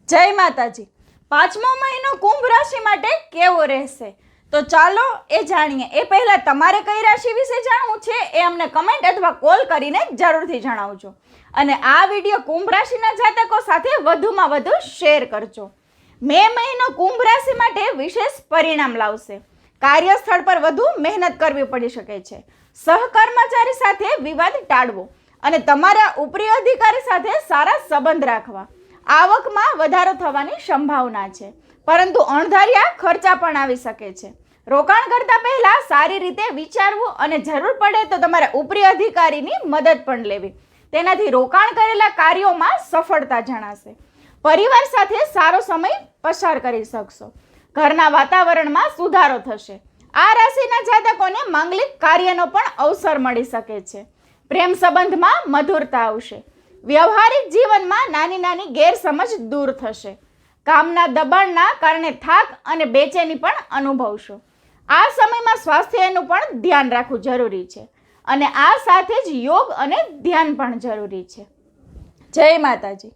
જય માતાજી। પાંચમો મહિનો કુંભ રાશિ માટે કેવો રહેશે તો ચાલો એ જાણીએ। એ પહેલા તમારે કઈ રાશિ વિશે જાણવું છે એ અમને કમેન્ટ અથવા કોલ કરીને જરૂરથી જણાવજો અને આ વિડિયો કુંભ રાશિના જાતકો સાથે વધુમાં વધુ શેર કરજો। મે મહિનો કુંભ રાશિ માટે વિશેષ પરિણામ લાવશે। કાર્યસ્થળ પર વધુ મહેનત કરવી પડી શકે છે। સહકર્મચારી સાથે વિવાદ ટાળવો અને તમારા ઉપરી અધિકારી સાથે સારા સંબંધ રાખવા। આવકમાં વધારો થવાની સંભાવના છે, પરંતુ અણધાર્યા ખર્ચા પણ આવી શકે છે। રોકાણ કરતા પહેલા સારી રીતે વિચારવું અને જરૂર પડે તો તમારા ઉપરી અધિકારીની મદદ પણ લેવી। તેનાથી રોકાણ કરેલા કાર્યોમાં સફળતા જણાશે। પરિવાર સાથે સારો સમય પસાર કરી શકશો। ઘરના વાતાવરણમાં સુધારો થશે। આ રાશિના જાતકોને માંગલિક કાર્યનો પણ અવસર મળી શકે છે। પ્રેમ સંબંધમાં મધુરતા આવશે। વ્યવહારિક જીવનમાં નાની નાની ગેરસમજ દૂર થશે। કામના દબાણના કારણે થાક અને બેચેની પણ અનુભવશો। આ સમયમાં સ્વાસ્થ્યનું પણ ધ્યાન રાખવું જરૂરી છે અને આ સાથે જ યોગ અને ધ્યાન પણ જરૂરી છે। જય માતાજી।